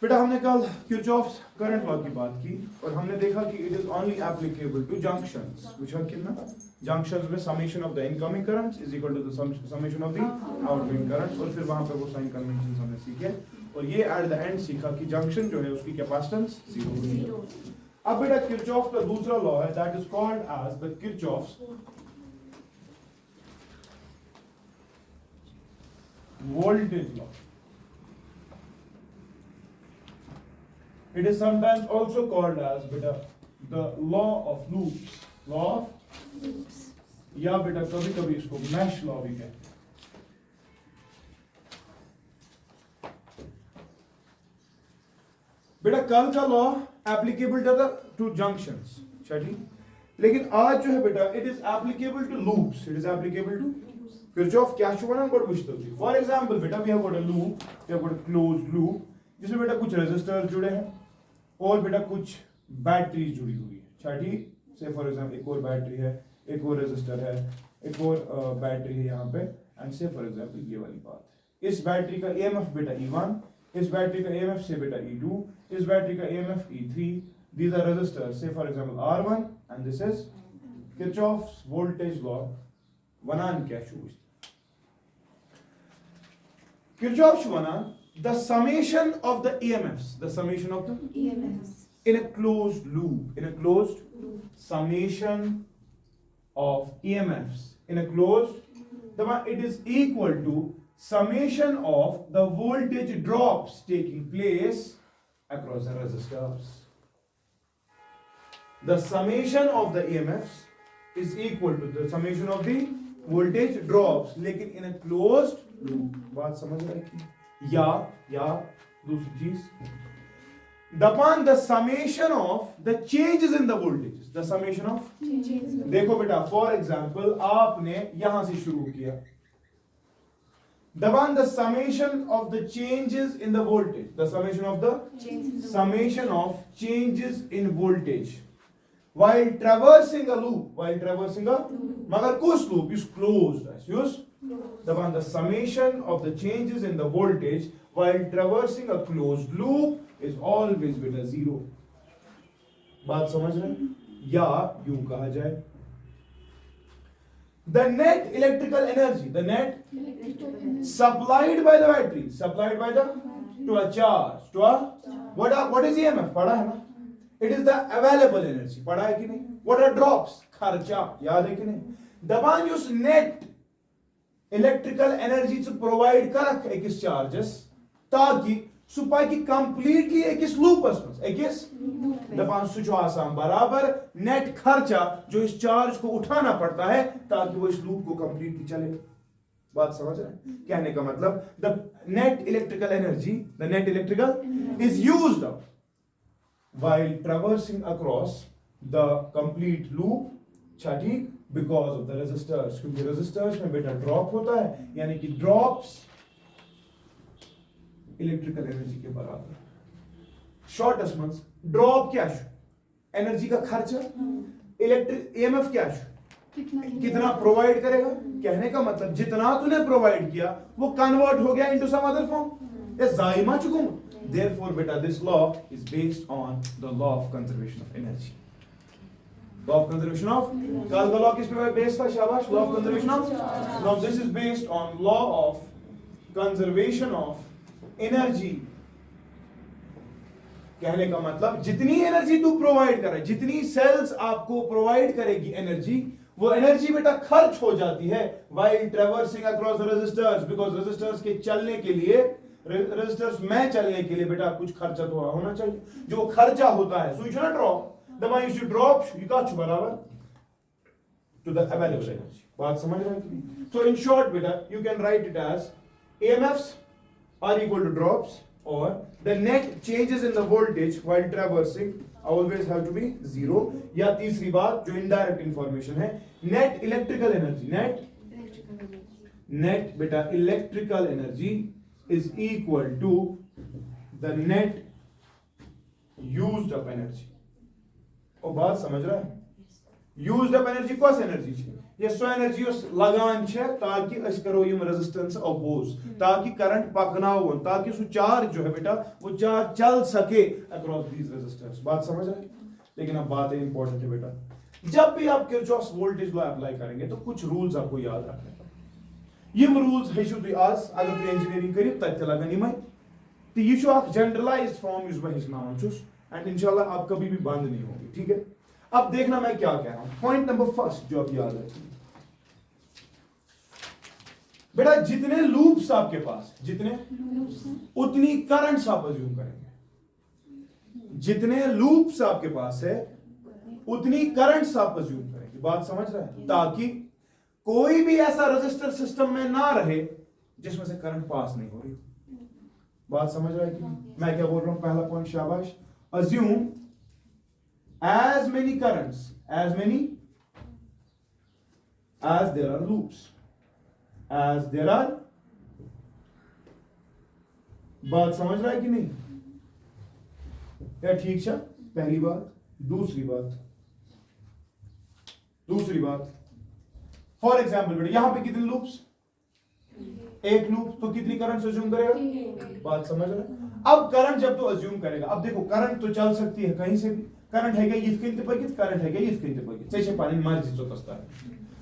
बेटा हमने कल किरचॉफ्स करंट लॉ की बात की और हमने देखा कि it is only applicable to junctions which are कितना जंक्शंस में summation of the incoming currents is equal to the summation of the outgoing currents और फिर वहां पे वो साइन कन्वेंशन हमने सीखे और ये एट द एंड सीखा कि जंक्शन जो है उसकी कैपेसिटेंस 0 अब बेटा किरचॉफ का दूसरा लॉ है that is called as the Kirchhoff's voltage law. It is sometimes also called as beta the law of loops. Law of loops. या बेटा कभी कभी इसको मैश लॉ भी कहते हैं. बेटा कल का लॉ एप्लीकेबल था टू जंक्शंस, चलिए, लेकिन आज जो है बेटा it is applicable to loops. It is applicable to Kirchhoff क्या छु वनान गोड वुचतो. फॉर एग्जांपल बेटा we have got a loop, we have got a closed loop जिसमें बेटा कुछ रेजिस्टर्स जुड़े हैं और बेटा कुछ बैटरी जुड़ी हुई है. अच्छा ठीक, से फॉर एग्जांपल एक और बैटरी है, एक और रेजिस्टर है, एक और बैटरी है यहाँ पे एंड से फॉर एग्जांपल ये वाली बात. इस बैटरी का EMF बेटा E1, इस बैटरी का EMF से बेटा E2, इस बैटरी का EMF E3. These are resistors, say for example R1 and this is Kirchhoff's voltage law. वनान क्या shoes Kirchhoff's वनान the summation of the EMFs, the summation of the EMFs in a closed loop, in a closed summation of EMFs in a closed, it is equal to summation of the voltage drops taking place across the resistors. The summation of the EMFs is equal to the summation of the voltage drops, लेकिन in a closed loop. बात समझ रहे हैं? या दूसरी चीज दपान the summation of the changes in the voltage, the summation of. देखो बेटा फॉर एग्जांपल आपने यहां से शुरू किया, दपान the summation of the changes in the voltage, the summation of the summation of changes in voltage while traversing a loop, मगर कुछ loop is closed, use the summation of the changes in the voltage while traversing a closed loop is always with a 0. बात समझ रहे हैं? या यूं कहा जाए the net electrical energy, the net supplied by the battery, supplied by the to a charge, to a what is EMF? पढ़ा है ना? It is the available energy. पढ़ा है कि नहीं? What are drops? खर्चा याद है कि नहीं? दबान उस net electrical energy to provide कर एकस charges ताकि सुपाई की completely एकस loopers में एकस दबान सुचो आसान बराबर net खर्चा जो इस charge को उठाना पड़ता है ताकि वो इस loop को completely चले. बात समझ रहे हैं? कहने का मतलब the net electrical energy, the net electrical is used up while traversing across the complete loop, ठीक, because of the resistors. क्योंकि resistors में बेटा drop होता है, यानी कि drops electrical energy के बराबर. Shortest months drop क्या है? Energy का खर्चा. Electric EMF क्या है? कितना प्रोवाइड करेगा. कहने का मतलब जितना तूने प्रोवाइड किया वो कन्वर्ट हो गया into some other form. ये जायमा चुकूं. Therefore, beta, this law is based on the law of conservation of energy. Law of conservation of? कल का law किस पे based था? शाबाश. Law of conservation of? Now this is based on law of conservation of energy. कहने का मतलब जितनी एनर्जी तू प्रोवाइड करे, जितनी सेल्स आपको प्रोवाइड करेगी एनर्जी, वो एनर्जी बेटा खर्च हो जाती है while traversing across resistors, because resistors के चलने के लिए रेजिस्टर्स में चलने के लिए बेटा कुछ खर्चा तो होना चाहिए. जो खर्चा होता है so you should not drop the minus you drop you का बराबर टू द अवेलेबल एनर्जी. बात समझ रहे हैं? सो इन शॉर्ट बेटा you can write it as EMFs are equal to drops or the net changes in the voltage while traversing always have to be 0. या तीसरी बात जो इनडायरेक्ट इंफॉर्मेशन है, नेट इलेक्ट्रिकल एनर्जी, नेट बेटा electrical energy is equal to the net used up energy. और बात समझ रहा है? यूज्ड अप एनर्जी कस एनर्जी छे ये सो एनर्जी लगान छे ताकि अस करो यम रेजिस्टेंस अपोज ताकि करंट पकनावन ताकि सो चार्ज जो है बेटा वो चार्ज चल सके अक्रॉस दीज रेजिस्टर्स। बात समझ रहे हैं? लेकिन अब बात इंपॉर्टेंट है बेटा, जब भी आप किरचॉफ्स वोल्टेज लॉ अप्लाई करेंगे तो कुछ रूल्स आपको याद रखने पड़ेंगे। यम रूल्स हेचु तुम आज अगर तुम इंजीनियरिंग करियो तत लगन यम तो ये जनरलाइज्ड फॉर्म इस बह हेचनावन छुस एंड इंशाल्लाह आप कभी भी बंद नहीं होगी। ठीक है, अब देखना मैं क्या कह रहा हूं। पॉइंट नंबर फर्स्ट जो आप याद रखें बेटा, जितने लूप्स आपके पास जितने उतनी करंट्स आप अज्यूम करेंगे। जितने लूप्स आपके पास है उतनी करंट्स आप अज्यूम करेंगे। बात समझ रहे हैं? ताकि कोई भी ऐसा रजिस्टर सिस्टम में ना रहे जिसमें से करंट पास नहीं हो रही। बात समझ रहे हैं कि मैं क्या बोल रहा हूं? पहला पॉइंट शाबाश, assume as many currents as there are loops, as there are। बात समझ रहा है कि नहीं? या ठीक है? पहली बात। दूसरी बात फॉर एग्जाम्पल बेटा यहां पे कितने लूप्स? एक लूप, तो कितनी करंट अज्यूम करेगा? बात समझ रहे हैं? अब करंट जब तो अज्यूम करेगा, अब देखो करंट तो चल सकती है कहीं से भी। करंट है करंट है मर्जी चोतस्ता है।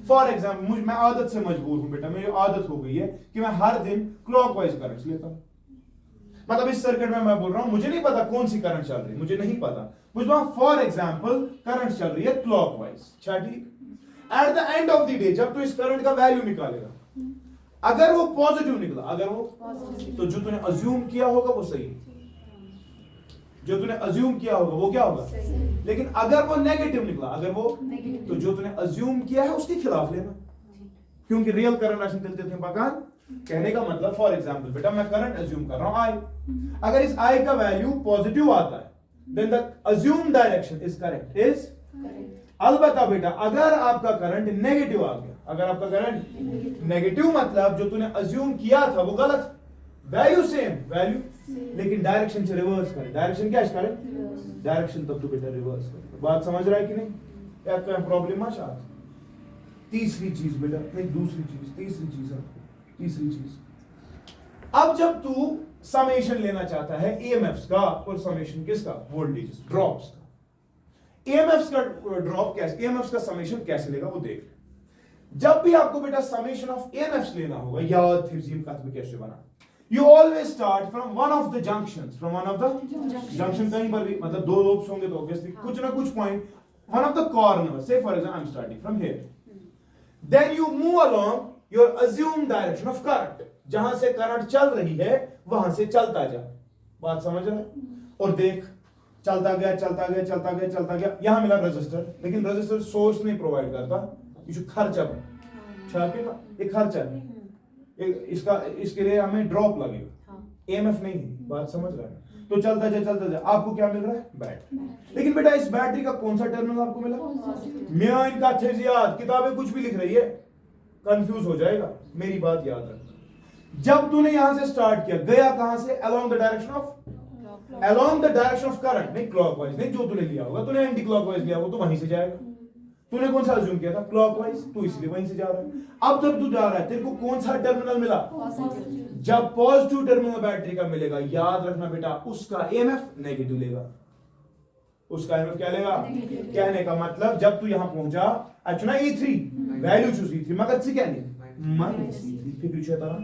फॉर एग्जाम्पल मैं आदत से मजबूर हूं बेटा, मेरी आदत हो गई है कि मैं हर दिन क्लॉकवाइज करंट लेता हूं। मतलब इस सर्किट में मैं बोल रहा हूं, मुझे नहीं पता कौन सी करंट चल रही है, मुझे नहीं पता, मुझे फॉर एग्जाम्पल करंट चल रही है क्लॉकवाइज। ठीक, at the end of the day जब तू इस करंट का वैल्यू निकालेगा, अगर वो पॉजिटिव निकला, अगर वो तो जो तूने अज्यूम किया होगा वो सही, जो तूने अज्यूम किया होगा वो क्या होगा? लेकिन अगर वो नेगेटिव निकला, अगर वो तो जो तूने अज्यूम किया है उसके खिलाफ लेना, क्योंकि रियल करंट ऐसे चलते थे मकान। कहने का मतलब फॉर एग्जांपल बेटा मैं करंट अज्यूम कर रहा हूं आई, अगर इस आई का वैल्यू पॉजिटिव आता है then the assume direction is correct, is अलबत्ता बेटा अगर आपका करंट नेगेटिव आ गया, अगर आपका करंट नेगेटिव मतलब जो तूने अज्यूम किया था वो गलत, वैल्यू सेम वैल्यू लेकिन डायरेक्शन से रिवर्स करे। डायरेक्शन क्या करे? डायरेक्शन तब तो बेटा रिवर्स करे। बात समझ रहा है कि नहीं? या क्या प्रॉब्लम है? तीसरी चीज बेटा, नहीं दूसरी चीज, तीसरी चीज अब जब तू समेशन लेना चाहता है ईएमएफ्स का और समेशन किसका? वोल्टेज ड्रॉप्स का। ईएमएफ्स का ड्रॉप कैसे, ईएमएफ्स का समेशन कैसे लेगा वो देख। जब भी आपको बेटा समेशन ऑफ ईएमएफ्स लेना होगा, याद फिर का कैसे बना, you always start from one of the junctions, from one of the junction कहीं पर भी मतलब दो लूप्स होंगे तो obviously कुछ ना कुछ point, one of the corners, say for example I'm starting from here, then you move along your assumed direction of current, जहां से करंट चल रही है वहां से चलता जा। बात समझ रहे हैं? और देख चलता गया, यहां मिला रजिस्टर, लेकिन रजिस्टर सोर्स नहीं प्रोवाइड करता, ये जो खर्चा ये खर्चा है, इसके लिए हमें ड्रॉप लगेगा, ईएमएफ नहीं है। बात समझ रहा है? तो चलता जा आपको क्या मिल रहा है? बैटरी। लेकिन बेटा इस बैटरी का कौन सा टर्मिनल आपको मिला? मैं इनका थेजियात किताबें कुछ भी लिख रही है, कंफ्यूज हो जाएगा। मेरी बात याद रख, जब तूने यहां से स्टार्ट किया, गया कहां से? Along the direction of current, नहीं क्लॉकवाइज नहीं, जो तूने लिया होगा, तूने एंटी क्लॉकवाइज लिया होगा तो वहीं से जाएगा। तूने कौन सा अज्यूम किया था? क्लॉकवाइज, तू इसलिए वहीं से जा रहा है। अब जब तू जा रहा है तेरे को कौन सा टर्मिनल मिला? जब पॉजिटिव टर्मिनल बैटरी का मिलेगा, याद रखना बेटा उसका ईएमएफ नेगेटिव लेगा, उसका ईएमएफ क्या लेगा? कहने का मतलब जब तू यहां पहुंचा, अच्छा E3 वैल्यू चूज E3 मगर से क्या नहीं माइनस E3 फिक्र छे तारा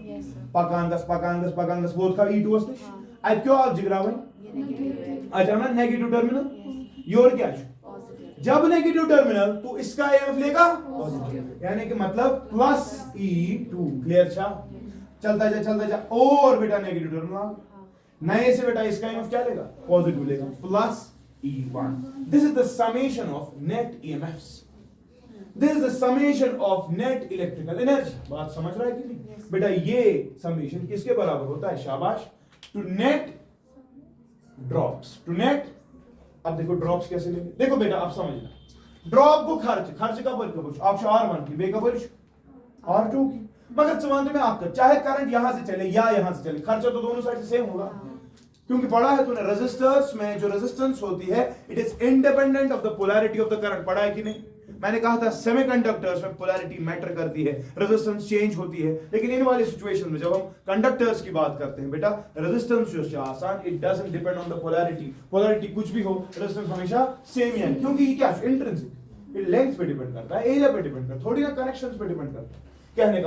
पकांगस वो था E2 असले आज क्यों आप जिगरावन अच्छा ना नेगेटिव टर्मिनल योर क्या है? जब नेगेटिव टर्मिनल तो इसका ईएमएफ लेगा पॉजिटिव, यानी कि मतलब प्लस E2 क्लियर छा? चलता जा और बेटा नेगेटिव टर्मिनल नए से बेटा इसका ईएमएफ क्या लेगा? पॉजिटिव लेगा, plus E1। This is the summation of net EMFs, this is the summation of net electrical energy. बात समझ रहा है कि नहीं? बेटा ये समेशन किसके बराबर होता है? शाबाश, to net drops, to net. अब देखो ड्रॉप्स कैसे लेंगे, देखो बेटा आप समझना, ड्रॉप को खर्च का पर आप R1 की बे का पर R2 की, मगर चवांदे में आपका चाहे करंट यहां से चले या यहां से चले, खर्चा तो दोनों साइड से सेम होगा, क्योंकि पढ़ा है तूने रेजिस्टर्स में जो रेजिस्टेंस होती है it is independent of the polarity of the current, पढ़ा है कि नहीं? मैंने कहा था सेमीकंडक्टर्स में पोलैरिटी मैटर करती है, रेजिस्टेंस चेंज होती है, लेकिन इन वाली सिचुएशन में जब हम कंडक्टर्स की बात करते हैं बेटा, रेजिस्टेंस जो है आसान, it doesn't depend on the polarity. Polarity कुछ भी हो, रेजिस्टेंस हमेशा सेम ही है, क्योंकि ये क्या है, इंट्रिंसिक, ये लेंथ पे डिपेंड करता है, एरिया पे डिपेंड करता है, थोड़ी ना कनेक्शंस पे डिपेंड करता है। कहने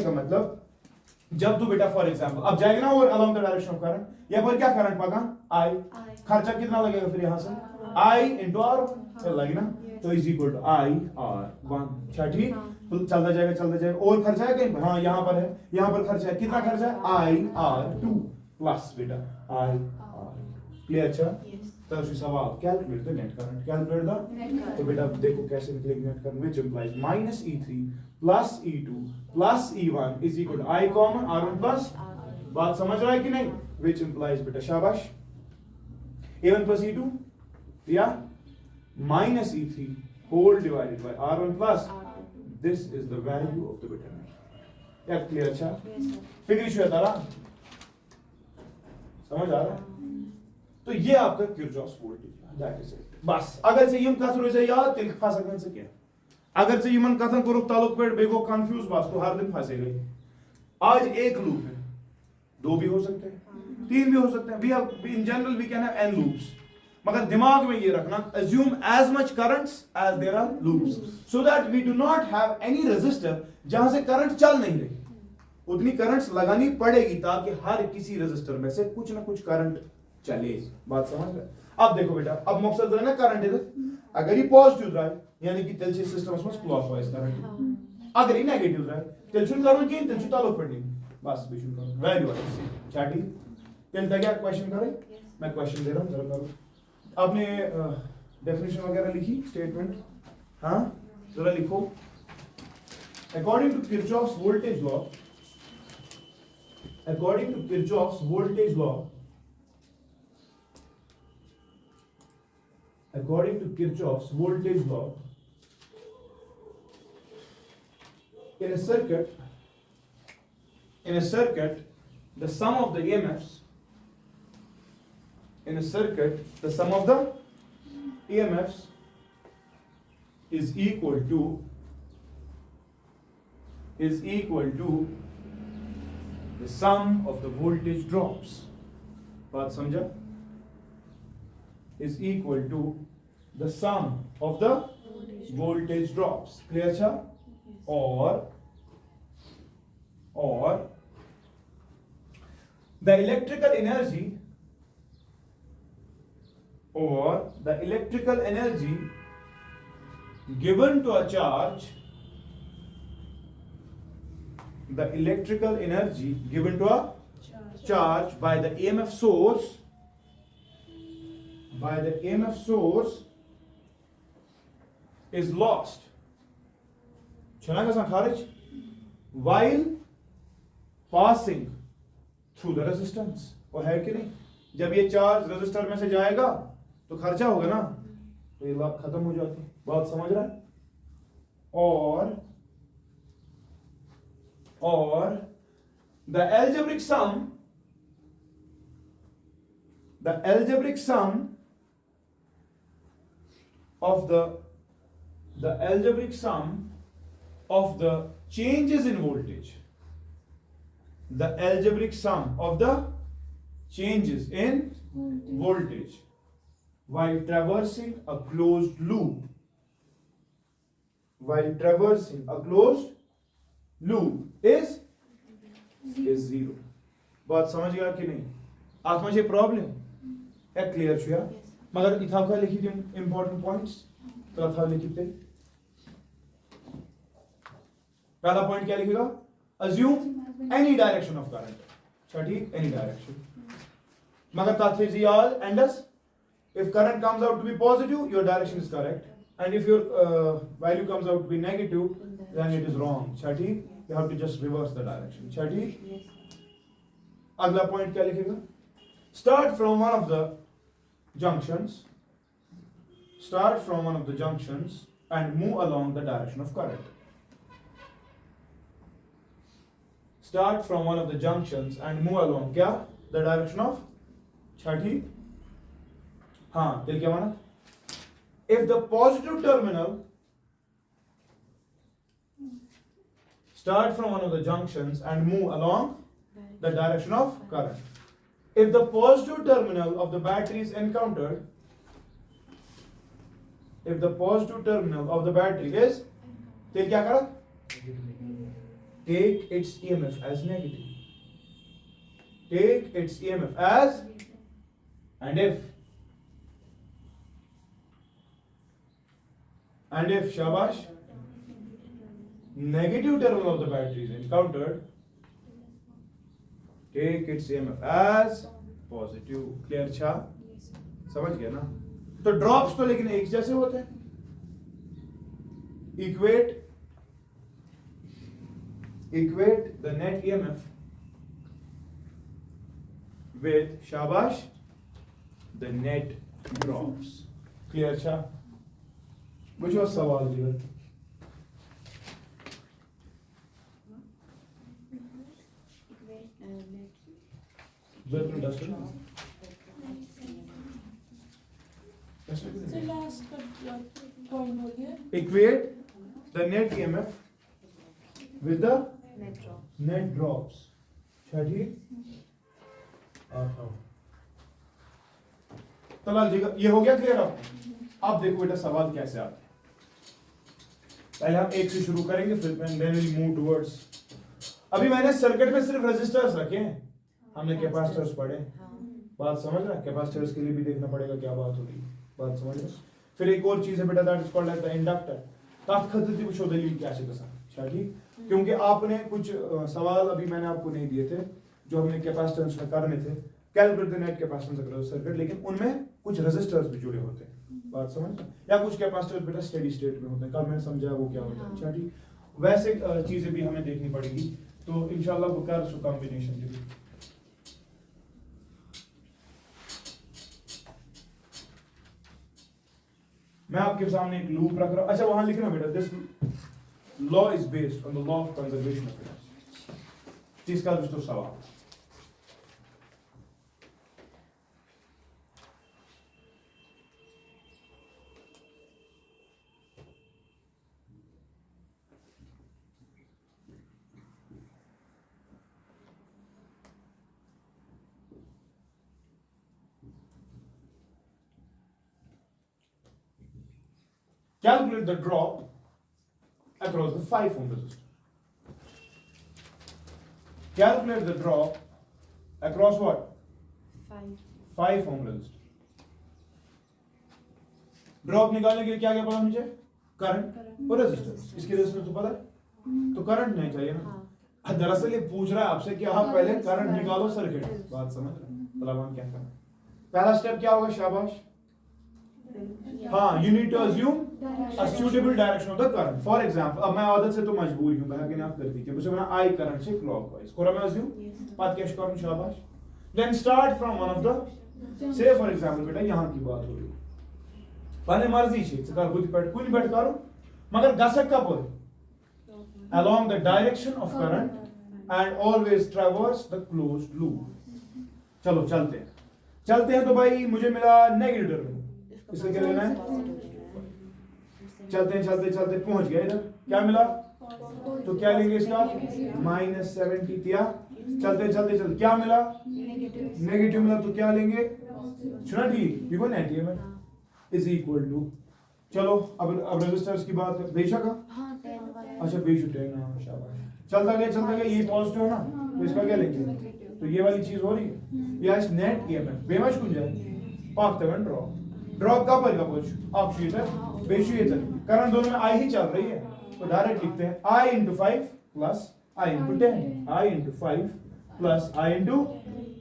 का मतलब जब तू बेटा फॉर एग्जांपल अब जाएगा ना और along the direction of current, यहाँ पर क्या करंट पागा, आई, खर्चा कितना लगेगा फिर यहाँ से, आई इंटू आर, चल लगी ना, तो is equal to I R 1, अच्छा ठीक, तो चलता जाएगा, और खर्चा है कहीं पर, हाँ यहाँ पर है, यहाँ पर खर्चा है, कितना खर्चा है, आई आर 2 प्लस बेटा आई आर, क्लियर? अच्छा, तो उसी सवाल calculate the net current, calculate the, तो बेटा देखो कैसे निकलेगा net current, which implies minus E3 plus E2 plus E1 is equal to I common R1 plus, बात समझ रहा है कि नहीं, व्हिच इंप्लाइज बेटा शाबाश A1 प्लस E2 या minus E3 whole divided by R1 plus, this is the value of the beta net. क्या क्लियर? अच्छा, फिगर इशू है तारा, समझ आ रहा है? तो ये आपका Kirchhoff's voltage, that is it. बस अगर से यम कथ रोज याद तेल फंस सकन से क्या, अगर से यमन कथन करो ताल्लुक पे बेगो कंफ्यूज, बस तो हर दिन फंसे गए। आज एक लूप है, दो भी हो सकते हैं, तीन भी हो सकते हैं, we have in general we can have n loops, मगर दिमाग में ये रखना, assume as much currents as there are loops, so that we do not have any resistor जहां से करंट चल नहीं रही, उतनी करंट्स लगानी पड़ेगी ताकि हर किसी रेजिस्टर में से कुछ ना कुछ करंट चले। बात समझ रहे? अब देखो बेटा, अब मकसद है ना करंट इधर, अगर ये पॉजिटिव रहा है यानी कि तेल सिस्टम में क्लॉकवाइज करंट, अगर ये नेगेटिव रहा है तेल शुन करो कि तेल ताल्लुक पड़नी, बस भी शुन करो, वैल्यू है चाटी। तेल तक क्या क्वेश्चन करे, मैं क्वेश्चन दे रहा हूं, जरा करो। आपने डेफिनेशन वगैरह लिखी, स्टेटमेंट, हाँ जरा लिखो। According to Kirchhoff's voltage law, according to Kirchhoff's voltage law, according to Kirchhoff's voltage law, in a circuit the sum of the EMFs, in a circuit the sum of the EMFs is equal to the sum of the voltage drops, बात समझा, is equal to the sum of the voltage drops, clear? अच्छा, or the electrical energy, or the electrical energy given to a charge, the electrical energy given to a charge by the EMF source, is lost, while passing through the resistance, और है कि नहीं, जब ये charge resistor में से जाएगा तो खर्चा होगा ना, तो ये बात खत्म हो जाती है, बात समझ रहा है? और the algebraic sum of the changes in voltage, the algebraic sum of the changes in voltage while traversing a closed loop, is zero. बात समझ गया कि नहीं? आज मुझे प्रॉब्लम है क्लियर छुया, मगर इथा का लिखी थी इंपॉर्टेंट पॉइंट्स, तो था लिखी थे। पहला पॉइंट क्या लिखेगा, assume any direction of current, अच्छा ठीक, any direction, मगर तात्फिजियाल and if current comes out to be positive, your direction is correct, and if your value comes out to be negative, then it is wrong, अच्छा ठीक, you have to just reverse the direction, अच्छा ठीक। अगला point क्या लिखेगा, start from one of the junctions and move along the direction of current. Start from one of the junctions and move along क्या, the direction of, अच्छा ठीक, हाँ दिल क्या माना, if the positive terminal start from one of the junctions and move along the direction of current. If the positive terminal of the battery is encountered, if the positive terminal of the battery is, then क्या करा? Take its EMF as negative. Take its EMF as, and if shabash, negative terminal of the battery is encountered, take its EMF as positive. Clear छा? समझ गया ना? तो drops तो लेकिन एक जैसे होते हैं. Equate the net EMF with shabash the net drops. Clear छा? Which was सवाल जी? Equate the net EMF with the net drops. ठीक? तलाल जी ये हो गया क्लियर आपको? अब देखो बेटा सवाल कैसे आते हैं. पहले हम एक से शुरू करेंगे फिर then we'll move towards. अभी मैंने सर्किट में सिर्फ रेजिस्टर्स रखे हैं, हमने कैपेसिटर्स पढ़े. बात समझ रहा है? कैपेसिटर्स के लिए भी देखना पड़ेगा क्या बात हो रही है. बात समझ रहे? फिर एक और चीज है बेटा that is called as the inductor. तत् खतती वो दलील क्या से कसा. ठीक? क्योंकि आपने कुछ सवाल अभी मैंने आपको नहीं दिए थे जो हमने कैपेसिटेंस में करने थे. Calculate the net capacitance across circuit, लेकिन उनमें कुछ रेजिस्टर्स भी जुड़े होते हैं. बात समझ? या कुछ कैपेसिटर्स बेटा स्टेडी स्टेट में होते हैं. कल मैंने समझाया वो क्या होता है. अच्छा ठीक. वैसे चीजें भी हमें देखनी पड़ेगी. तो इंशाल्लाह वो कर सो कॉम्बिनेशन के लिए. मैं आपके सामने एक लूप रख रहा हूं. अच्छा वहां लिखना बेटा this law is based on the law of conservation of energy. इसका दोस्तों सवाल calculate the drop across the 5 ohm resistor. Calculate the drop across what? 5 ohm resistor. Drop निकालने के लिए क्या क्या पता मुझे? करंट और रेजिस्टेंस. इसकी रेजिस्टेंस तो पता है, तो करंट नहीं चाहिए ना. दरअसल ये पूछ रहा है आपसे कि आप पहले करंट निकालो सर्किट. बात समझ रहे हैं? तलावान क्या करना? पहला स्टेप क्या होगा? शाबाश. हाँ, you need to assume a suitable direction of the current. For example, अब मैं आदत से तो मजबूर हूँ भाई कि आप कर दीजिए. मुझे बना I current से clockwise. कोरा मैं assume पाथ कैश करूँ. शाबाश. Then start from one of the, say for example बेटा यहाँ की बात हो रही है. पाने मर्जी छे कर खुद बैठ कोई बैठ करो मगर गसक कब हो? Along the direction of current and always traverse the closed loop. चलो चलते हैं तो भाई मुझे मिला नेगेटिव टर्मिनल. इसका क्या लेना है? चलते पहुंच गए इधर. क्या मिला? तो क्या लेंगे इसका? -70 दिया. चलते क्या मिला? नेगेटिव मिला. तो क्या लेंगे? सुना ठीक? देखो net EMF is equal to, चलो अब रेजिस्टर्स की बात है. बेशक अच्छा बेशक 10. हाँ शाबाश. चलता गया ये पॉजिटिव है ना, तो इसका क्या लेंगे? तो ये वाली चीज हो रही है या इस नेट EMF बेमश कुन जाए पाक तवन ड्रॉप का पर कुछ ऑक्सीजन बेशुएतर करंट दोनों में आई ही चल रही है. तो डायरेक्ट लिखते हैं I into 5 plus I into 10. I into 5 plus I into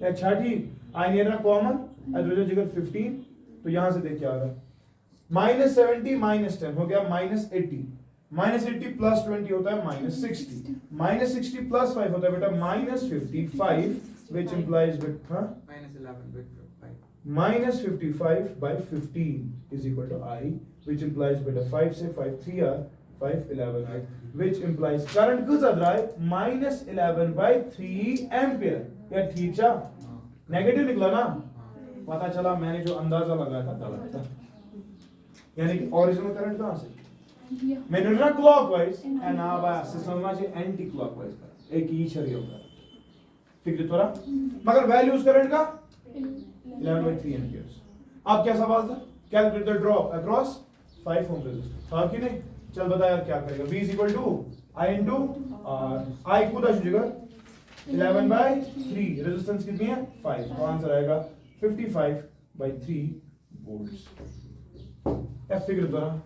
अच्छा ठीक. I ने रहा कॉमन हाइड्रोजन जिगर 15. तो यहां से देखिए आ रहा है -70 -10 हो गया -80. -80 plus 20 होता है -60. -60 plus 5 होता है बेटा -55, which implies with -11 with 5. -55 by 15 is equal to I, which implies बेटा 5 से 5 3 are 5 11 है, which implies current कितना रहा है -11 by 3 एम्पियर. या ठीक है? नेगेटिव निकला ना. पता चला मैंने जो अंदाजा लगाया था गलत था. यानी कि ओरिजिनल करंट कहां से? मैंने ना क्लॉकवाइज एंड अब सिस्टम में एंटी क्लॉकवाइज कर एक ही छरियो कर ठीक है थोड़ा मगर वैल्यूज करंट का 11/3 एम्पियर्स। अब क्या सवाल था calculate the drop across 5 ohm resistance था कि नहीं। चल बता यार क्या करेगा V is equal to I into R I खुद आ जाएगा 11/3 रेजिस्टेंस कितनी है 5 तो आंसर आएगा 55/3 वोल्ट्स। या फिगर द्वारा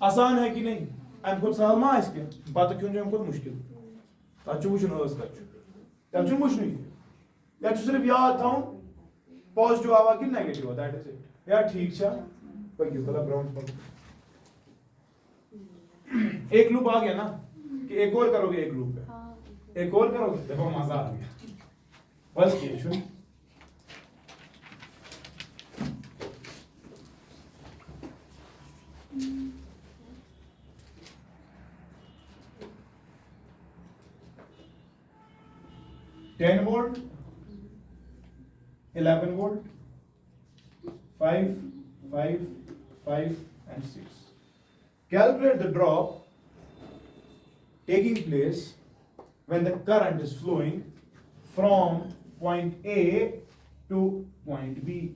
आसान है कि नहीं अम खुद सहल मा इसके बात क्यों जो खुद मुश्किल तच वुचन हस तच वुचन या सिर्फ याद था पॉजिटिव आवा कि नेगेटिव दैट इज इट यार ठीक है पक्की पता ब्राउन पर एक लूप आ गया ना कि एक और करोगे एक लूप पे एक और करोगे देखो मजा आ गया बस ये शुरू 10 volt, 11 volt, 5, 5, 5 and 6. Calculate the drop taking place when the current is flowing from point A to point B.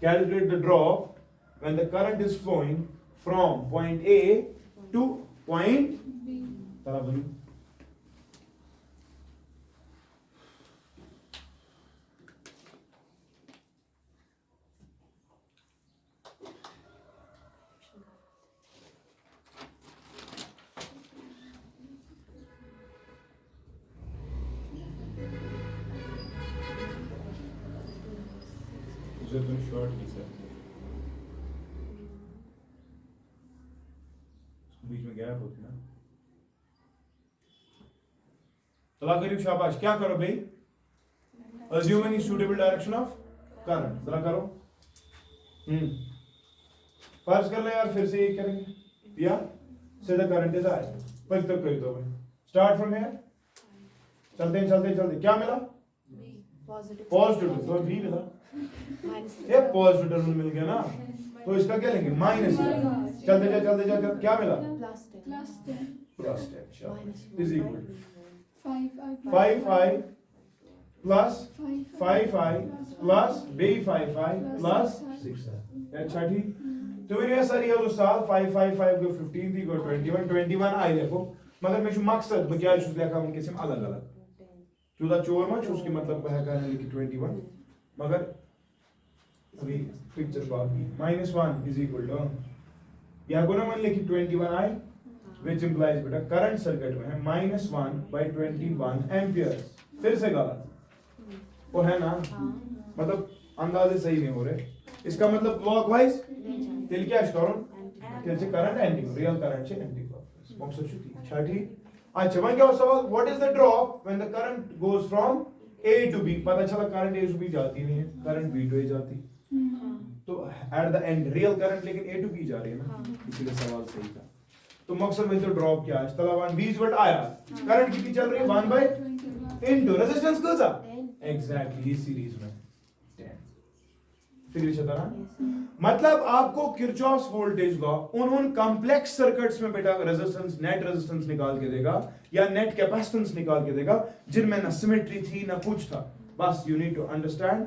Calculate the drop when the current is flowing from point A to point B. Short की sir बीच में gap होती ना चला करीब शाबाश क्या करो भाई assume any suitable direction of current जरा करो फर्ज कर ले यार फिर से ये करेंगे या से द करंट इज आई पर तक कर दो भाई स्टार्ट फ्रॉम हियर चलते क्या मिला पॉजिटिव तो भी मिला ये पॉजिटिव टर्मिनल मिल गया ना तो इसका क्या लेंगे माइनस चलते जा क्या मिला plus 10 is equal 5 plus 5 plus B5 plus 6 अच्छा ठीक तो मेरे सर ये जो साल 5 को 15 थी को 21 आई देखो मगर मैं जो मकसद मैं क्या चूज लिखा उनके सिम अलग अलग चूदा चोर में उसके मतलब है कहने लिखी 21 मगर अभी पिक्चर बाकी -1 इज इक्वल टू या गुना मन लिखी 21 आई व्हिच इंप्लाइज बेटा करंट सर्किट में है -1/21 एंपियर फिर से गलत वो है ना मतलब अंदाजे सही नहीं हो रहे इसका मतलब क्लॉकवाइज तिल क्या स्टोर तिल से करंट एंटी रियल करंट से एंटी क्लॉकवाइज मकसद छुट्टी अच्छा ठीक अच्छा वहां क्या सवाल what is the drop when the current goes from A to B पता चला करंट A to B जाती नहीं है करंट B to A जाती तो at the end real current लेकिन A to B जा रही है ना इसलिए सवाल सही था तो मकसद में तो ड्रॉप क्या है तला 1 20 वोल्ट आया करंट कितनी चल रही है 1 इनटू रेजिस्टेंस कितना एग्जैक्टली ये सीरीज में 10 फिर चलता ना मतलब आपको किरचॉफ्स वोल्टेज लॉ उन कॉम्प्लेक्स सर्किट्स में बेटा रेजिस्टेंस नेट रेजिस्टेंस निकाल के देगा या नेट कैपेसिटेंस निकाल के देगा जिनमें ना सिमेट्री थी ना कुछ था बस you need to understand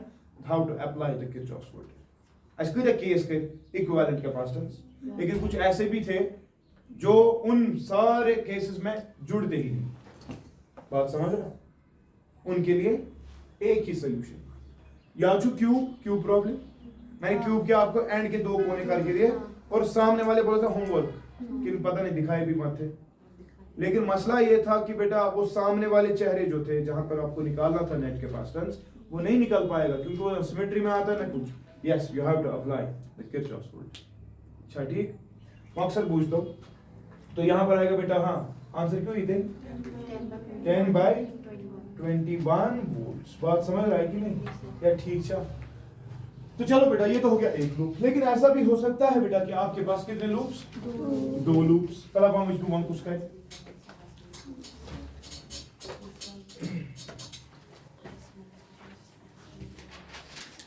how to apply the Kirchhoff's voltage आज कोई केस के इक्विवेलेंट कैपेसिटेंस लेकिन कुछ ऐसे भी थे जो उन सारे केसेस में जुड़ते ही नहीं बात समझ रहे उनके लिए एक ही सॉल्यूशन या जो क्यूब प्रॉब्लम मैंने क्यूब के आपको एंड के दो कोने करके दिए और सामने वाले बोला था होमवर्क कि पता नहीं दिखाए भी मत थे लेकिन मसला ये था कि बेटा वो सामने वाले चेहरे जो थे जहां पर आपको निकालना था नेट कैपेसिटेंस वो नहीं निकल पाएगा क्योंकि वो सिमेट्री में आता है ना कुछ yes you have to apply the Kirchhoff's voltage अच्छा ठीक मकसद पूछ दो तो यहां पर आएगा बेटा हाँ आंसर क्यों ही थे 10/21 वोल्ट्स बात समझ रहा है कि नहीं या ठीक है तो चलो बेटा ये तो हो गया एक लूप लेकिन ऐसा भी हो सकता है बेटा कि आपके पास कितने लूप्स दो लूप्स कला पाम टू वन कुछ का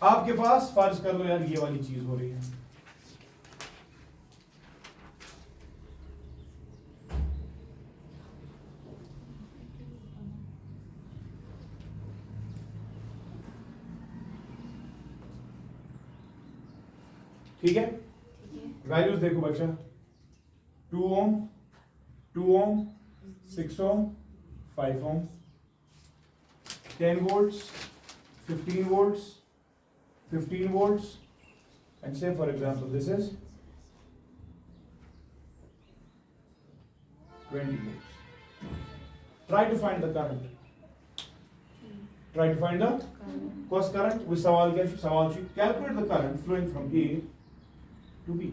आपके पास फर्ज कर लो यार ये वाली चीज हो रही है ठीक है, वैल्यूज देखो बच्चा, 2 ohm, 2 ohm, 6 ohm, 5 ohm, 10 volts, 15 volts, 15 volts, and say for example this is 20 volts. Try to find the current. Try to find the cross current. with सवाल क्या सवाल छी calculate the current flowing from A to B.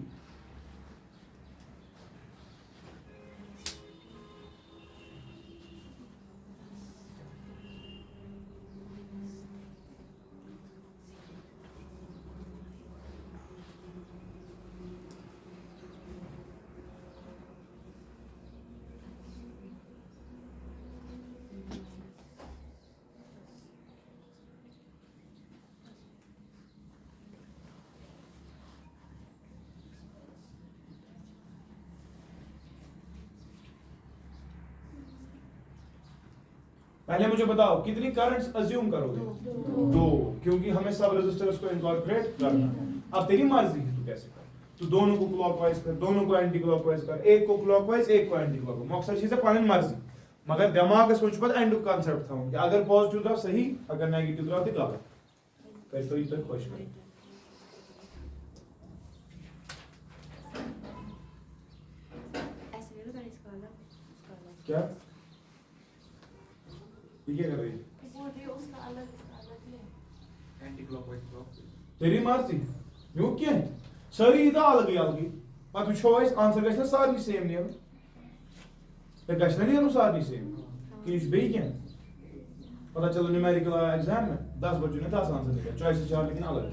पहले मुझे बताओ कितनी currents assume करोगे? दो, क्योंकि हमें सब रेजिस्टर्स को इनकॉर्पोरेट करना है। अब तेरी मर्जी है तू कैसे कर, तू दोनों को क्लॉकवाइज कर, दोनों को एंटी क्लॉकवाइज कर, एक को क्लॉकवाइज एक को एंटी क्लॉकवाइज, मकसद चीज है पानी मर्जी, मगर दिमाग में सोच पर एंड कांसेप्ट था कि अगर पॉजिटिव था सही, अगर नेगेटिव था तो गलत। फिर तो इतना खुश कर क्या ये क्या कर रही है? उसका अलग है। एंटी क्लॉकवाइज क्लॉक तेरी मर्जी यू क्या सारी इधर अलग अलग पत वो आंसर गस सारे सेम नीर पे गस नीर सारे सेम कि बे क्या पता चलो न्यूमेरिकल एग्जाम में 10 बच्चों ने 10 आंसर लिखा, चॉइस चार लेकिन अलग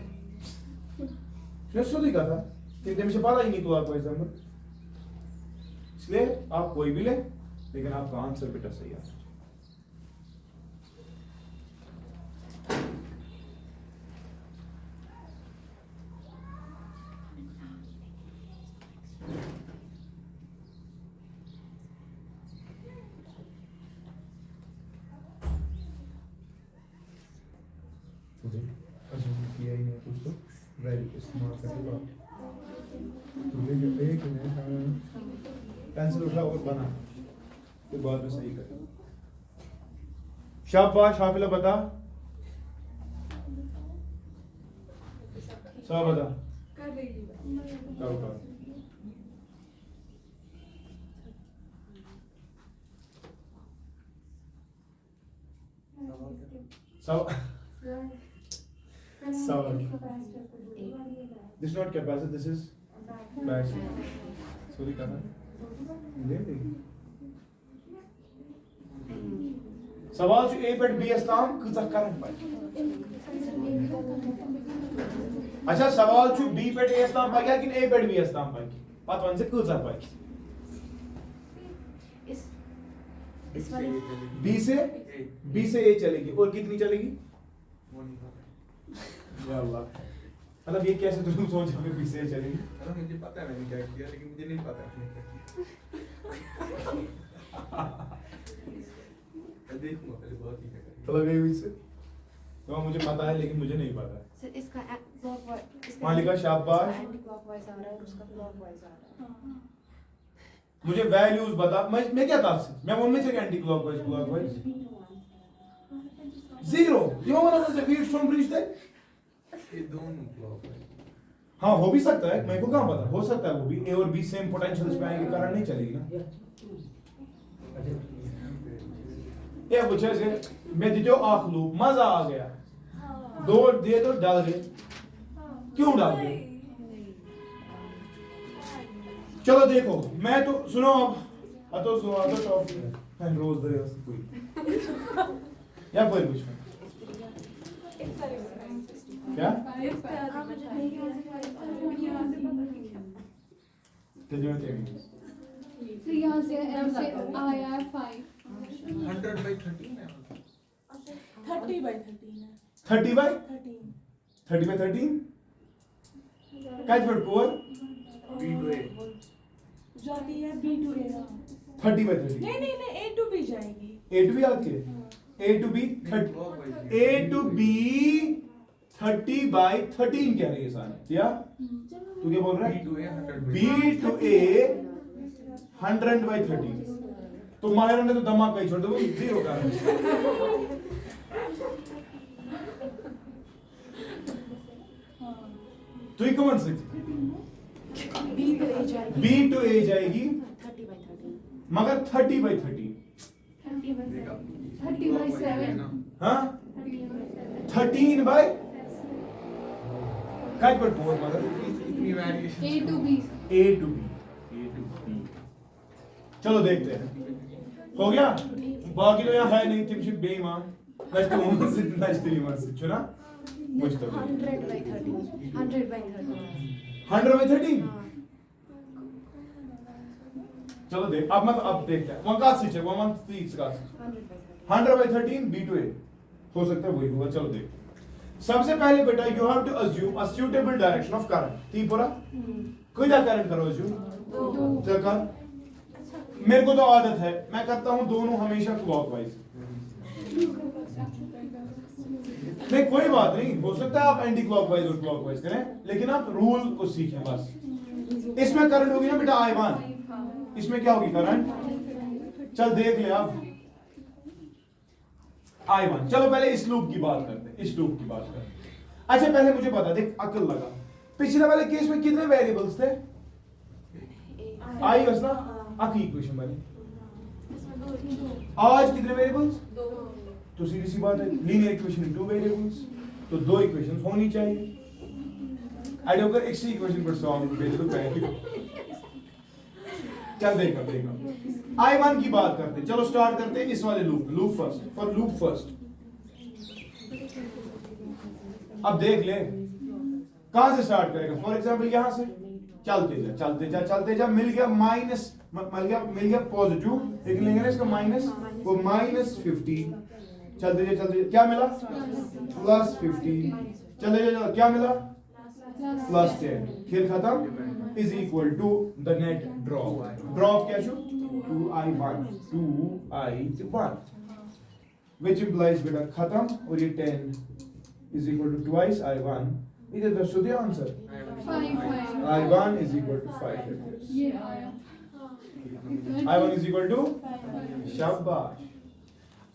है। सोधी कथा कि तुम पता ही नहीं क्लॉकवाइज नंबर, इसलिए आप कोई भी ले लेकिन आपका आंसर बेटा सही है। किया ही नहीं कुछ तो वैल्यू इस्तेमाल करके बात तुझे जो एक पेंसिल उठा और बना तो बाद में सही कर। शाबाश हाफिला बता, सब बता कर रही हूँ। करो सब this is not capacitor, this is battery. Sorry कहा ले लेगी। सवाल जो A पेट B अस्ताम कितना करंट पाए? अच्छा सवाल जो B पेट A अस्ताम पाए कि A पेट B अस्ताम पाए? बात वन से कितना पाए? B से A चलेगी और कितनी चलेगी? या अल्लाह, मतलब ये कैसे तुम सोच रहे हो पीछे चलेगी? मुझे पता है मैंने क्या किया, लेकिन मुझे नहीं पता मैंने क्या किया। देखूंगा पहले बहुत ही क्या चलो गई हुई से तो मुझे पता है लेकिन मुझे नहीं पता है। सर इसका क्लॉकवाइज, मालिका शाबाश, एंटी क्लॉकवाइज आ रहा है और उसका क्लॉकवाइज आ रहा है। मुझे वैल्यूज बता। मैं क्या था आपसे, मैं उनमें से anti clockwise clockwise zero you want to say we should reach that. ये दोनों क्लॉकवाइज हाँ हो भी सकता है, मेरे को कहाँ पता, हो सकता है वो भी ए और बी सेम पोटेंशियल पे आएंगे, करंट नहीं चलेगी ना। ये पूछे से मैं दीजो आख लू मजा आ गया, दो दे दो डाल दे, क्यों डाल दे? चलो देखो मैं तो सुनो अब तो सुनो तो टॉफी है रोज दे कोई या कोई कुछ क्या तर्जुमा चाहिए तो यहाँ से आया है 5 100/13 है। 30/13 है। 30/13 30/13 काय फट कोर B to A जाती है B to A। 30/13 नहीं A to B जाएगी। A to B आती है, A to B 30 A to B 30 by 13 कह रही है सारे, या तू क्या बोल रहा है? B to A 100 B to A 100 by 13. तो माहिर ने तो दिमाग का ही छोड़ दो, जीरो का तो ये कौन सी B to A जाएगी, B to A जाएगी 30 by 30. मगर 30 by 30 30/7 हाँ 13 by काय पर फोर मगर इतनी variation A to B A to B चलो देखते हैं हो गया बाकी तो यहाँ है नहीं तुम शिप बेईमान नष्ट मोहम्मद से नष्ट ईमान से चुना मुझ तो 100 by 30. 100 by 30. 100 by 13 हाँ. चलो देख अब देखते हैं वहाँ का सीचे वहाँ 30 का 100 by 30. 100 by 13 B to A हो सकता है वही होगा चलो देखते हैं सबसे पहले बेटा you have to assume a suitable direction of current ठीक पूरा कोई दा करंट करो assume चका मेरे को तो आदत है मैं करता हूं दोनों हमेशा क्लॉकवाइज नहीं कोई बात नहीं हो सकता है आप एंटी क्लॉकवाइज और क्लॉकवाइज करें लेकिन आप रूल को सीखें बस इसमें करंट होगी ना बेटा I1 इसमें क्या होगी करंट चल देख ले आप I1 चलो पहले इस लूप की बात करते हैं इस लूप की बात करते हैं अच्छा पहले मुझे बता देख अकल लगा पिछले वाले केस में कितने वेरिएबल्स थे आई बस ना अब इक्वेशन बनी आज कितने वेरिएबल्स तो सीधी सी बात है लीनियर इक्वेशन 2 वेरिएबल्स तो 2 इक्वेशंस होनी चाहिए आई डोंट कर एक्स इक्वेशन पर सॉल्व भेज दो पहले चल देखा I1 की बात करते हैं चलो स्टार्ट करते हैं इस वाले loop first for loop first अब देख ले कहां से स्टार्ट करेगा फॉर एग्जांपल यहां से चलते जा मिल गया माइनस मिल गया पॉजिटिव लेकिन लेंगे ना इसका माइनस वो -15 चलते जा क्या मिला +15 चलते जा क्या मिला +10 खेल खत्म is equal to the net drop क्या शो 2I1 which implies बेटा खत्म और ये 10 is equal to twice I1 इधर दसो दे answer 5 I1 is equal to 5 ये आया I1 is equal to शाबाश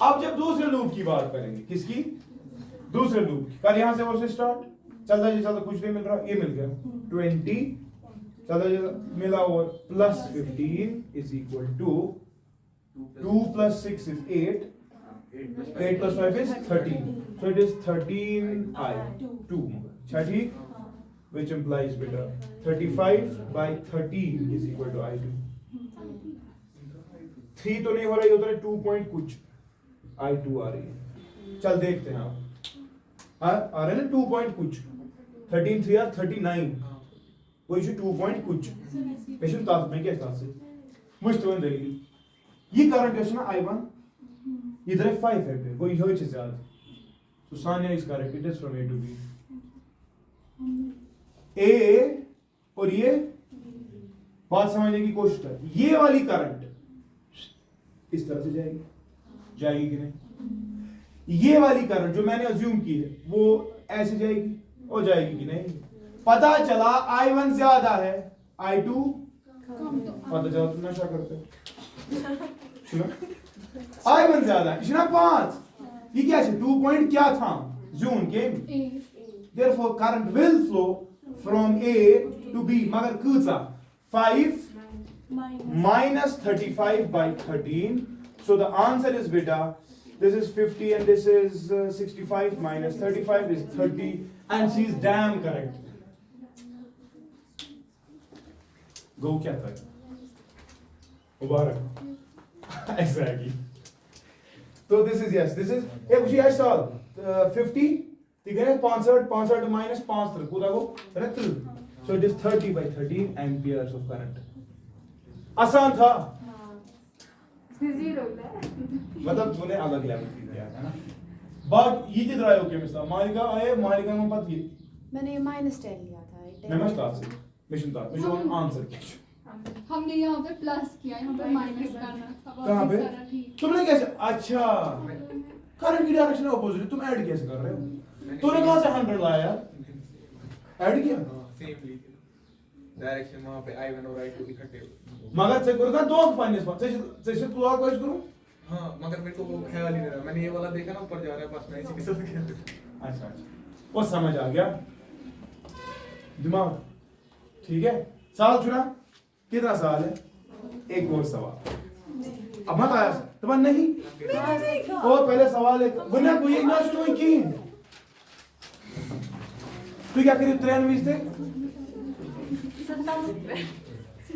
अब जब दूसरे लूप की बात करेंगे किसकी दूसरे लूप की कर यहां से और से स्टार्ट चलता कुछ नहीं मिल रहा ये मिल गया 20 चलता मिला और +15 is equal to 2 + 6 is 8 8 + 5 is 13 so it is 13I2 ठीक which implies beta 35 by 13 is equal to I2 3 तो नहीं हो रही उधर 2 पॉइंट कुछ I2 आ रही है चल देखते हैं आप आ रहे ना 2 पॉइंट कुछ 13 3 are 39 कोई जो 2 पॉइंट कुछ पेशेंट तास में क्या तास से मुश्किल देगी ये करंट है ना I1 इधर 5 है पे कोई हो चीज ज्यादा तो Sania is correct it is from A to B A और ये बात समझने की कोशिश कर ये वाली करंट इस तरह से जाएगी कि नहीं ये वाली करंट जो मैंने अज्यूम की है वो ऐसे जाएगी और जाएगी कि नहीं पता चला I1 ज्यादा है I2 पता चला तुम नशा करते I1 ज्यादा है इतना 5 ये क्या है 2 पॉइंट क्या था जून के therefore current will flow from A to B मगर कितना 5 minus 35 by 13 so the answer is beta this is 50 and this is 65 minus 35 is 30 and she is damn correct go क्या था मुबारक exactly so this is yes this is hey मुझे ऐसा 50 ठीक है 65 minus 5 तक पूरा को रख so it is 30 by 13 amperes of current आसान था मतलब तूने अलग लेवल की किया है ना बात ये किधर आया ओके मिस्टर मालिका में पता ये मैंने -10 लिया था मैं स्टार्ट से मिशन आंसर किया हमने यहाँ पे प्लस किया यहाँ पे माइनस करना था कहाँ पे सारा ठीक तुमने कैसे अच्छा करंट की डायरेक्शन ऑपोजिट, तुम ऐड कैसे कर रहे हो? तूने कहां से 100 लाया यार? ऐड किया सेम डायरेक्शन वहां पे I1 और I2 इकट्ठे। मगर से करो दो पानी से क्लॉकवाइज करो। हाँ मगर मेरे को वो ख्याल ही नहीं रहा, मैंने ये वाला देखा ना ऊपर जा रहा है बस मैं इसी के साथ खेल रहा अच्छा अच्छा, वो समझ आ गया दिमाग, ठीक है। सवाल चुना, कितना सवाल है? एक और सवाल, अब मत आया तो नहीं और पहले सवाल है बुनिया को ये ना सुनो की तू क्या करी 93 थे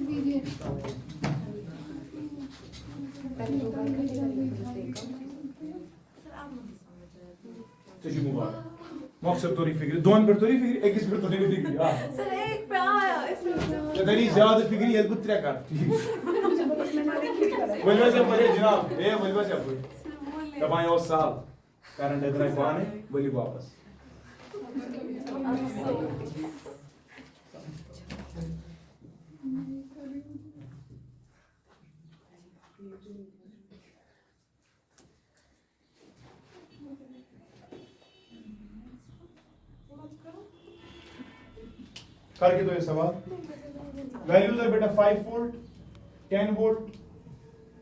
दीजिए तुझी मुबारक मकसद तोरी फिक्री दोन पर तोरी फिक्री एक इस पर तोरी फिक्री हां सर एक पे आया इसमें तो तेरी ज्यादा फिक्री ये बुत्रे कर वलवा से परे जनाब ए वलवा से परे दबाएं और साल करंट इधर आई पाने वली वापस करके दो ये सवाल। वैल्यूज है बेटा 5 volt 10 volt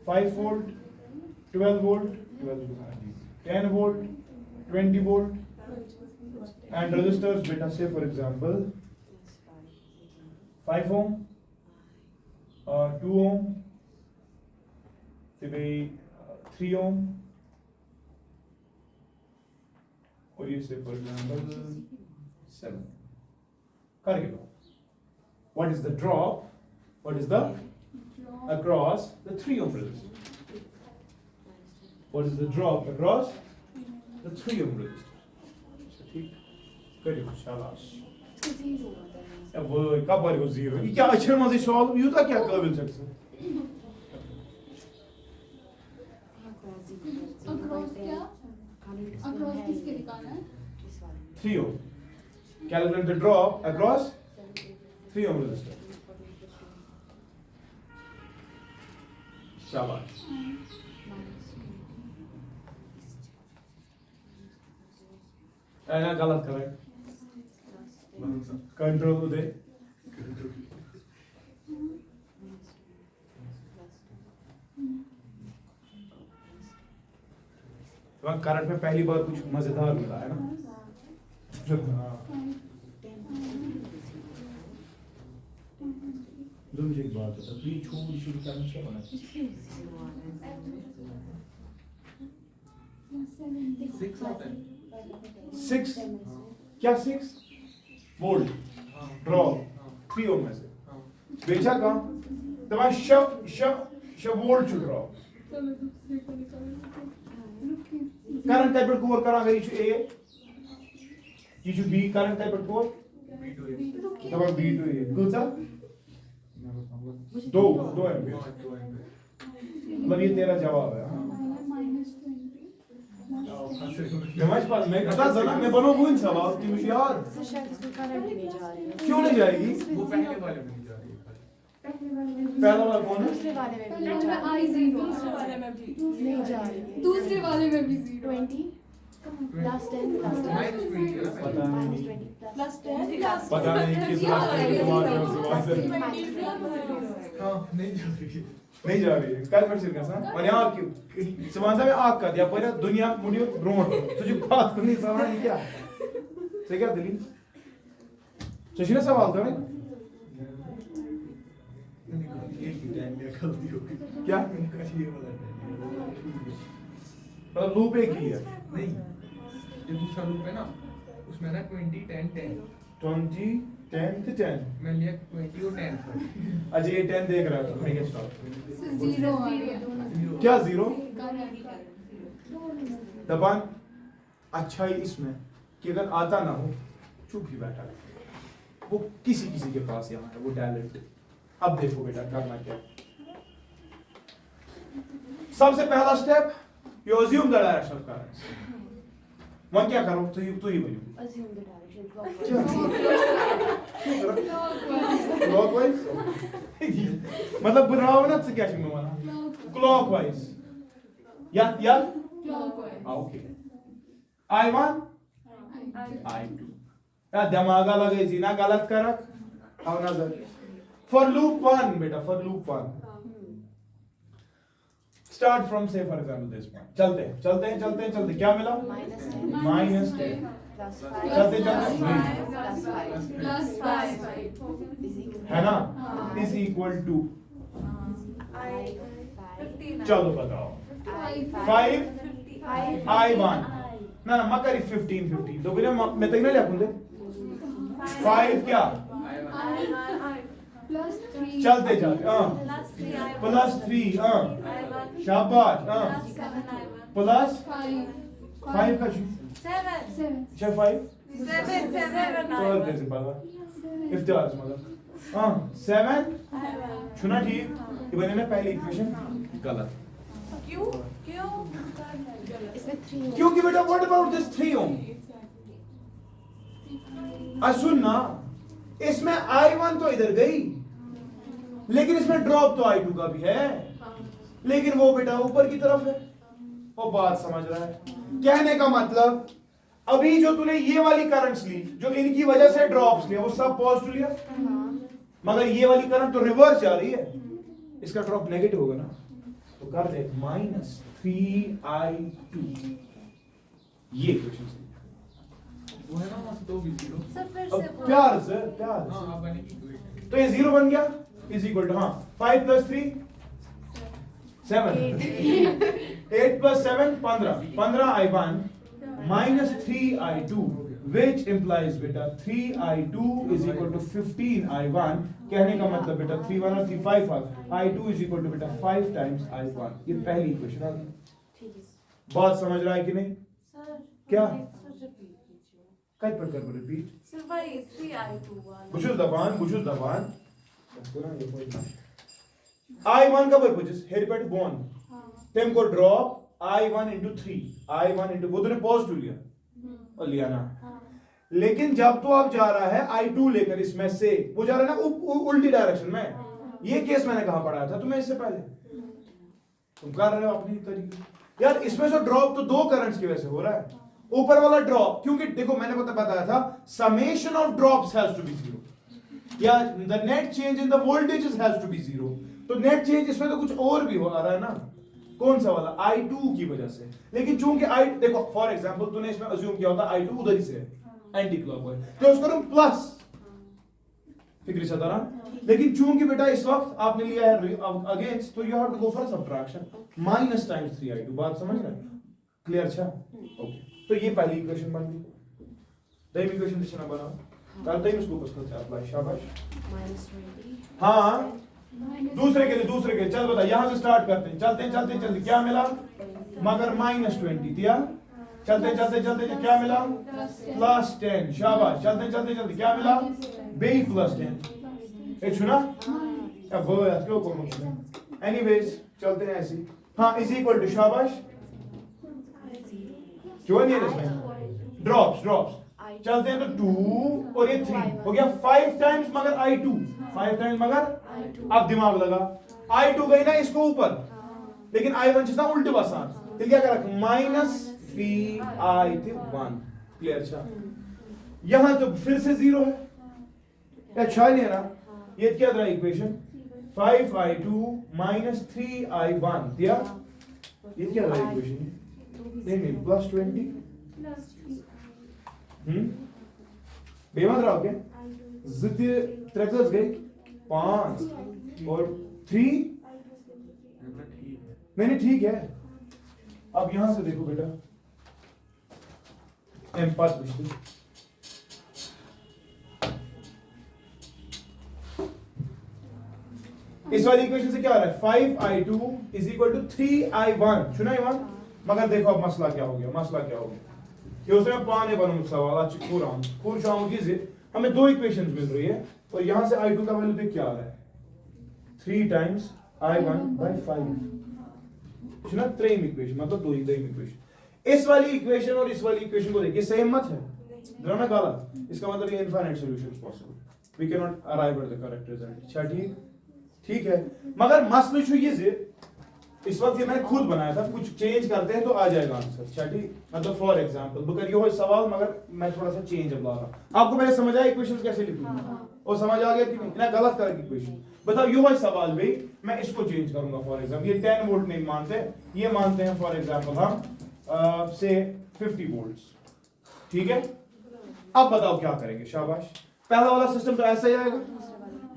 5 volt 12 volt 10 volt 20 volt and resistors बेटा से फॉर एग्जांपल 5 ओम 2 ओम से भाई 3 ओम और ये से फॉर एग्जांपल 7 करके दो। What is the drop? What is the across the 3 ohm resistor? What is the drop across the 3 ohm resistor? ठीक करिए शाबाश। अब वो कब आएगा 0? ये क्या अच्छे मजे सॉल्व यूता क्या काबिल शख्स है? अक्रॉस क्या अक्रॉस किसके दिखाना है 3 ohm. Calculate the drop across 3 ohm resistor. शाबाश। ऐना गलत करे। कंट्रोल दे। तो करंट में पहली बार कुछ मजेदार मिला है ना? दो मुझे एक बात बता, प्लीज छोड़ शुरू करना क्या बना? 6 आता है 6 क्या 6 वोल्ट ड्रॉप 3 ओम में से बेचा कहाँ? तमाम शव वोल्ट चुन ड्रॉप करंट टाइप कोर करा अगर ये B current type core B2 तमाम B2 ये कितना? 2 एम्पीयर। मतलब ये तेरा जवाब है। नमाज पास मैं कथा जना मैं बनो वो सवाल कि मुझे यार सर शायद इसमें करंट ही नहीं जा रही है। क्यों नहीं जाएगी? वो पहले वाले में नहीं जा रही है पहला वाला कौन है? दूसरे वाले में भी पहले नहीं जा वाला रही I0 दूसरे वाले में भी नहीं जा रही है। दूसरे वाले में भी 0 20 प्लस 10 प्लस 10 माइनस 20 है ना पता पहले। नहीं। प्लस 10 पता नहीं किस बात पे तुम्हारे सवाल से हाँ नहीं जा रही है नहीं जा रही है। कल पर सिर्फ ऐसा और यहाँ की समानता में आग का दिया पर दुनिया मुड़ियो ब्रोड तुझे बात करनी सवाल है क्या? सही क्या दिली? चशीना सवाल था ना? एक ही टाइम में गलती हो गई क्या? मैंने कहा ये वाला time मतलब लूप एक ही है। नहीं ये दूसरा लूप है ना उसमें ना 20 10 10 20 10 to 10 मैं लिया 20 और 10 था अच्छा ये 10 देख रहा था मैं स्टॉप 0 आ गया क्या 0? करंट दबान अच्छा ही इसमें कि अगर आता ना हो चुप ही बैठा रहे वो किसी के पास यहाँ है वो टैलेंट। अब देखो बेटा करना क्या। सबसे पहला step you assume the direction of current. वहां क्या करो तो ही बोलो assume the direction क्लॉकवाइज मतलब बनाओ ना तो क्या चाहिए माना क्लॉकवाइज या क्लॉकवाइज ओके I1 I2 या दिमागा लगे जी ना गलत करक आओ नजर फॉर लूप 1 बेटा फॉर लूप 1 स्टार्ट फ्रॉम से फॉर एग्जांपल दिस पॉइंट चलते क्या मिला minus 10 -10 plus 5 चलते plus 5 plus 5 is equal है ना इज इक्वल टू चलो बताओ 5 I1 ना मकर 15 तो बिना मैं तक ना लिखूं दे 5 क्या plus 3 चलते प्लस 3 शाबाश प्लस 5 का 7 छह 5 तो कैसे पता इफ्तियार मतलब 7 सुना ठीक ये बने ना पहली इक्वेशन गलत इसमें 3 क्योंकि बेटा व्हाट अबाउट दिस 3 ओम सुन ना इसमें I1 तो इधर गई लेकिन इसमें ड्रॉप तो I2 का भी है लेकिन वो बेटा ऊपर की तरफ है वो बात समझ रहा है कहने का मतलब अभी जो तूने ये वाली करंट्स ली जो इनकी वजह से ड्रॉप्स लिया वो सब पॉजिटिव लिया मगर ये वाली करंट तो रिवर्स जा रही है इसका ड्रॉप नेगेटिव होगा ना तो कर दे -3I2 ये क्वेश्चन वो है ना वहाँ से 2 भी 0 अब प्यार से हाँ आप बनेगी इक्वेशन तो ये 0 बन गया is equal to 5 + 3 7 8 + 7 15 I1 -3I2 which implies बेटा 3I2 is equal to 15 I1 कहने का मतलब बेटा 3 1 और 3 5 I2 is equal to बेटा 5 times I1 ये पहली इक्वेशन आ गई ठीक है बात समझ रहा है कि नहीं क्या कई पर कर रिपीट बुशुस दबान I1 का परपस है रिपीट बोन तेम को drop I1 into 3 I1 into वो तूने पॉजिटिव लिया और लिया ना लेकिन जब तो अब जा रहा है I2 लेकर इसमें से वो जा रहा है ना उल्टी डायरेक्शन में ये केस मैंने कहां पढ़ाया था तुम्हें इससे पहले तुम कर रहे हो अपनी तरीके यार इसमें से ड्रॉप तो दो करंट्स की वजह से हो रहा है ऊपर वाला ड्रॉप क्योंकि देखो मैंने बताया था summation of drops has to be 0 या the net change in the voltages has to be 0 तो नेट चेंज इसमें तो कुछ और भी हो आ रहा है ना कौन सा वाला I2 की वजह से लेकिन चूंकि I देखो फॉर एग्जांपल तूने इसमें अज्यूम किया होता I2 उधर ही से एंटी क्लॉकवाइज तो उसको तुम प्लस फिक्र से तरह लेकिन चूंकि बेटा इस वक्त आपने लिया है अगेंस्ट तो you have to go for subtraction -, -3I2 बात समझ रहे हैं क्लियर अच्छा ओके तो ये पहली इक्वेशन बन गई दो इक्वेशन दिशा बनाओ करते हैं इसको बस करते हैं अप्लाई शाबाश -20 हाँ दूसरे के लिए चल बता यहां से स्टार्ट करते हैं चलते क्या मिला मगर -20 दिया चलते क्या मिला +10 शाबाश चलते क्या मिला बे +10 ए सुना अब वो यार क्यों कौन एनीवेज चलते हैं ऐसे हाँ इज इक्वल टू शाबाश क्यों नहीं है इसमें ड्रॉप्स चलते हैं तो 2 और ये 3 हो गया 5 टाइम्स मगर I2 5 टाइम्स मगर अब दिमाग लगा I2 गई ना इसको ऊपर लेकिन I1 जिसना उल्टे बसान तो क्या कर -3I1 क्लियर अच्छा यहां तो फिर से 0 है अच्छा नहीं है ना ये क्या रहा इक्वेशन 5I2 -3I1 दिया ये क्या रहा इक्वेशन नहीं +20 बेमत रहा क्या जिद्दे 3 गए 5 और 3 नहीं ठीक है अब यहां से देखो बेटा M5 पूछते इस वाली इक्वेशन से क्या आ रहा है 5I2 is equal to 3I1 सुना I1 मगर देखो अब मसला क्या हो गया ये उसमें पाने बनूं सवाल आज खूर शाम की जिद हमें दो इक्वेशंस मिल रही है और यहां से I2 का वैल्यू देख क्या आ रहा है 3 times I1 by 5 सुना ट्रेम इक्वेशन मतलब दो इक्वेशन इस वाली इक्वेशन और इस वाली इक्वेशन को देखिए सेम मत है दोनों गलत इसका मतलब ये infinite solutions possible we can not arrive at the correct result अच्छा ठीक है मगर मसला छु ये जे इस वक्त ये मैंने खुद बनाया था, कुछ चेंज करते हैं तो आ जाएगा आंसर। अच्छा ठीक, मतलब फॉर एग्जांपल बकर ये हो सवाल मगर मैं थोड़ा सा चेंज अब ला रहा हूं। आपको पहले समझ आया इक्वेशंस कैसे लिखनी है और समझ आ गया कि नहीं ना? गलत कर की इक्वेशन बताओ ये हो सवाल भाई, मैं इसको चेंज करूंगा। फॉर एग्जांपल ये 10 वोल्ट नहीं मानते, ये मानते हैं फॉर एग्जांपल हम से 50 वोल्ट्स, ठीक है। अब बताओ क्या करेंगे? शाबाश, पहला वाला सिस्टम तो ऐसा ही आएगा,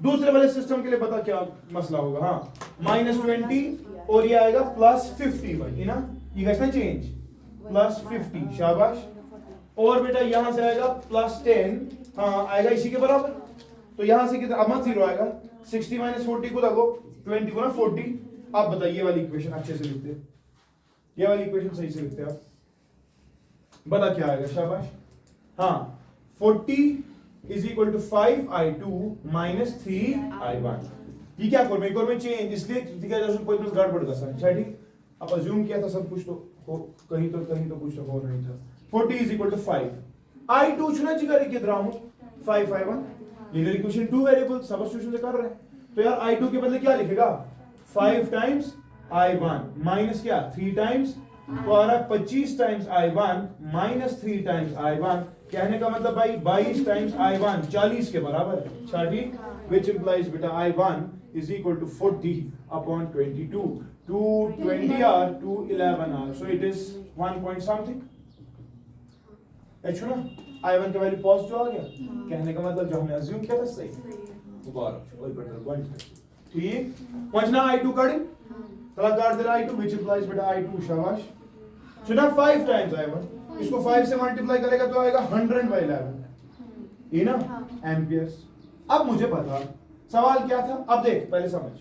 दूसरे वाले सिस्टम के लिए पता क्या मसला होगा? हाँ, -20 और ये आएगा +50 भाई ना, ये कैसा चेंज +50, शाबाश। और बेटा यहां से आएगा +10, हाँ आएगा इसी के बराबर। तो यहां से कितना? अब मत 0 आएगा, 60 - 40 को लगो 20 को ना 40। आप बताइए ये वाली इक्वेशन अच्छे से लिखते, ये वाली इक्वेशन सही से लिखते आप, बता क्या आएगा? शाबाश, हाँ 40 = 5i2 - 3i1। ये क्या कर मैं चेंज इसलिए कोई गड़बड़ कर सकता है, ठीक। अब अज्यूम किया था सब कुछ तो कहीं तो कुछ तो हो नहीं था। 40 = 5 i2 चुना जी करे किधर हूं 5 i1, linear equation 2 variable substitution से कर रहे हैं। तो यार i2 के बदले क्या लिखेगा? 5 टाइम्स i1 माइनस क्या 3 टाइम्स, तो आ रहा है 25 times i1 minus 3 times i1। कहने का मतलब भाई 22 टाइम्स i1 40 के बराबर है, ठीक। which implies बेटा i1 = 40/22, 220 r 211 r, so it is 1 point something। अच्छा ना, i1 का वैल्यू पॉजिटिव आ गया, कहने का मतलब जो हमने अज्यूम किया था सही। मुबारक वही बेटा ठीक। पहुंचना i2 काटें, चला काट दे रहा i2 which implies बेटा i2, शाबाश। सुना 5 टाइम्स i1, इसको 5 से मल्टीप्लाई करेगा तो आएगा 100/11, ये ना एम्पियर्स। अब मुझे पता सवाल क्या था, अब देख पहले समझ,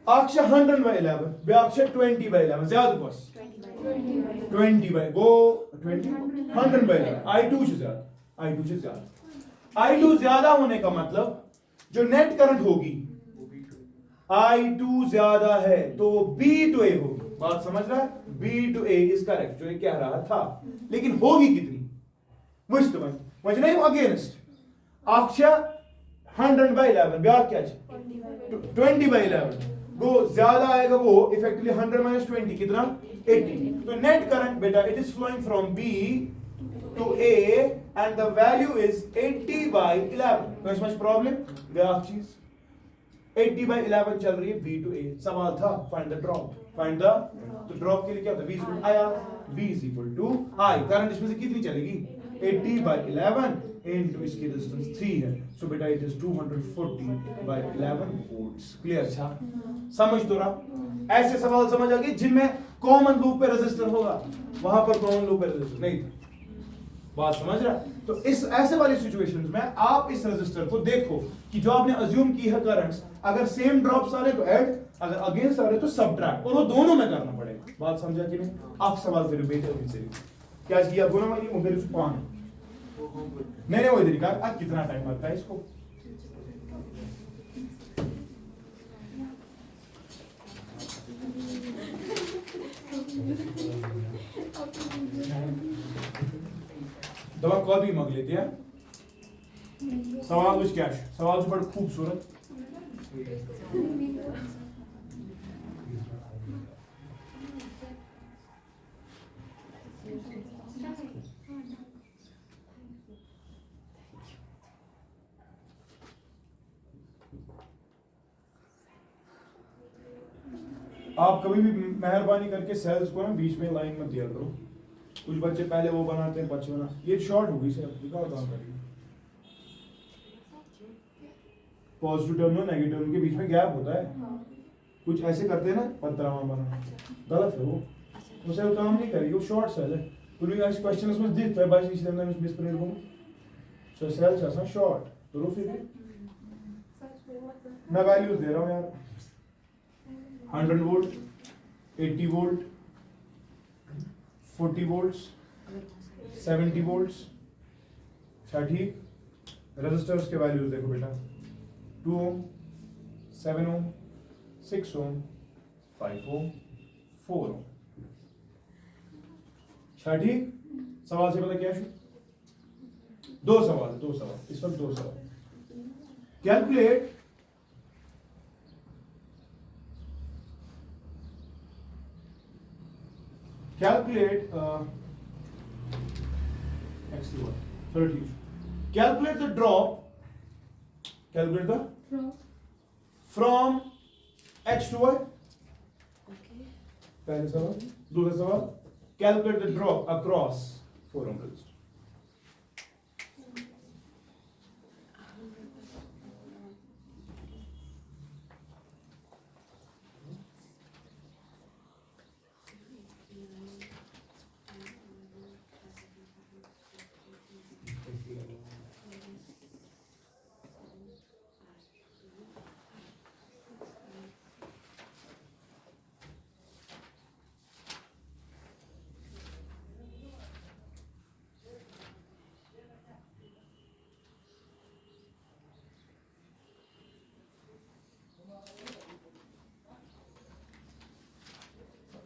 अक्षर 100/11 व्याक्षर 20/11 ज्यादा बस 20 गो 20 100/11 i2 से ज्यादा, i2 ज्यादा होने का मतलब जो नेट करंट होगी i2 ज्यादा है तो B to A होगी। बात समझ रहा है? B to A is correct, जो ये कह रहा था, लेकिन होगी कितनी? मुझ नहीं अगेंस्ट अक्षर 100/11 ब्याह क्या 20/11 वो ज्यादा आएगा, वो इफेक्टिवली 100 - 20 कितना 80। तो नेट करंट बेटा it is flowing from B to A and the value is 80/11। तो इसमें प्रॉब्लम ब्याह चीज 80/11 चल रही है B to A। सवाल था find the drop, find the, तो ड्रॉप के लिए क्या होता है? V आया, V I, करंट इसमें से कितनी चलेगी? 80/11 इनटू इसकी रेजिस्टेंस 3 है, सो बेटा इट इज 240/11 वोल्ट्स। क्लियर? अच्छा समझ तो रहा। ऐसे सवाल समझ आ गए जिनमें कॉमन लूप पे रेजिस्टर होगा, वहां पर कॉमन लूप पे रेजिस्टर नहीं था। बात समझ रहा? तो इस ऐसे वाली सिचुएशंस में आप इस रेजिस्टर को देखो कि जो आपने अज्यूम की है करंट्स, अगर सेम ड्रॉप्स आ रहे तो ऐड, अगर अगेंस्ट आ रहे तो सबट्रैक्ट, और वो दोनों में करना पड़ेगा। बात समझा कि नहीं? आप सवाल फिर बेहतर से क्या किया गुना वाली मुझे पान नहीं वो तरीका। अब कितना टाइम लगता है इसको? दवा कॉपी मांग लेती है। सवाल कुछ क्या है? सवाल तो बड़ा खूबसूरत। आप कभी भी मेहरबानी करके सेल्स को ना बीच में लाइन मत दिया करो। कुछ बच्चे पहले वो बनाते हैं, बच्चे बना, ये शॉर्ट होगी सर, दिखाओ काम करिए। पॉजिटिव टर्मिनल नेगेटिव टर्मिनल के बीच में गैप होता है, कुछ ऐसे करते हैं ना पतरावा बना, गलत है वो, उसे वो काम नहीं करेगी, वो शॉर्ट सेल है। कुछ भी ऐसे क्वेश्चन उसमें दिखता है, बाईस इसी अंदर मिस प्रिंट को सो सेल्स ऐसा शॉर्ट तो रो फिर मैं वैल्यूज दे रहा हूं यार, 100 वोल्ट, 80 वोल्ट, 40 वोल्ट्स, 70 वोल्ट्स। अच्छा ठीक। रेजिस्टर्स के वैल्यूज देखो बेटा, 2 ओम, 7 ओम, 6 ओम, 5 ओम, 4 ओम। अच्छा ठीक। सवाल से पता क्या है? दो सवाल इस वक्त दो सवाल। Calculate calculate x1 30. Calculate the drop. Calculate the from x to y. Okay. पहले सवाल, दूसरा सवाल, calculate the drop across 4 ohm resistor.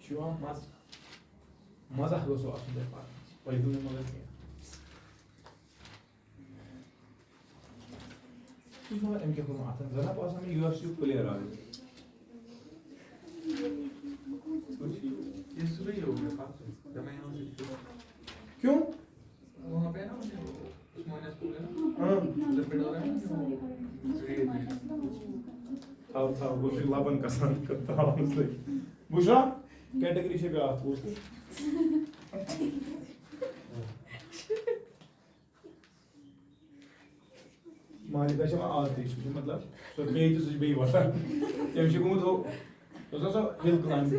Şu an mazah gosu aslında yapar. Bayılığını mazah ya. Siz bana emke kurma atın. Zana pas hमें UFC player आ गए. ये सुबह ही हो गया परसों जब मैं यहाँ से क्यों? वहाँ पे ना मुझे उस्मानिया स्कूल है ना हाँ. उधर पे डाला है ना था वो फिर लाबन का सान करता हूँ उससे. बुशरा कैटेगरी से भी आप पूछते. मालिका शमा आती है मतलब तो बेई तो बेई वाला तम छ गुमत हो तो सो हिल क्लाइंब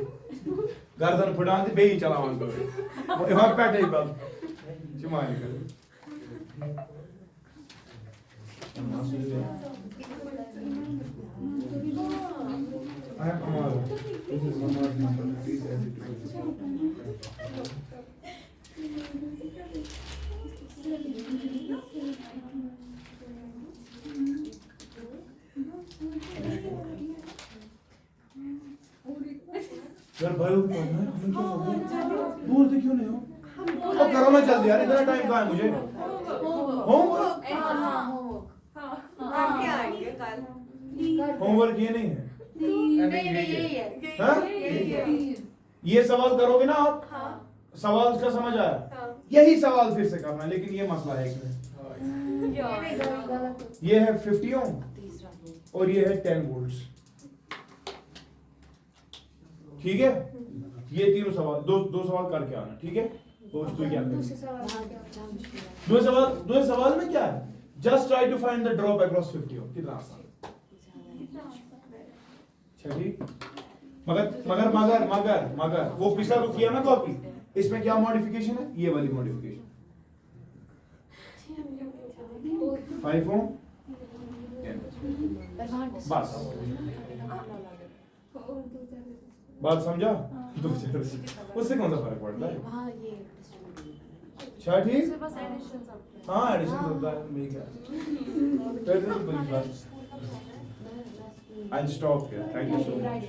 गर्दन फुटान ते बेई चलावन तो वहां पेटे बल छ मालिका I am Amal. This is Amal's number. Please add it to it. यार भाई वो कौन है? हम क्यों हो गए? दूर से क्यों नहीं हो? अब करो ना जल्दी यार, इतना टाइम कहाँ है मुझे? होमवर्क? क्या आएंगे कल होमवर्क ये नहीं है. नहीं यही है हाँ? यही है ये सवाल करोगे ना आप? हाँ सवाल उसका समझ आया? हाँ यही सवाल फिर से करना है, लेकिन ये मसला है इसमें. ये है 50 ओम तीसरा है और ये है 10 वोल्ट्स. ठीक है? ये तीनों सवाल दो सवाल करके आना. ठीक है? तो उसको क्या करें? दो सवाल में क्या है? Just try to find the drop across 50 ohm. कितना आसान. ठीक. मगर वो पिछला तो किया ना कॉपी. इसमें क्या मॉडिफिकेशन है? ये वाली मॉडिफिकेशन. 5 ओम बस. बात समझा? उससे कौन सा फर्क पड़ता है? वहाँ ये अच्छा ठीक. सिर्फ बस एडिशन सब हाँ एडिशन होता है मेरी क्या. फिर तो बड़ी बात. I'll stop here. Thank you so much.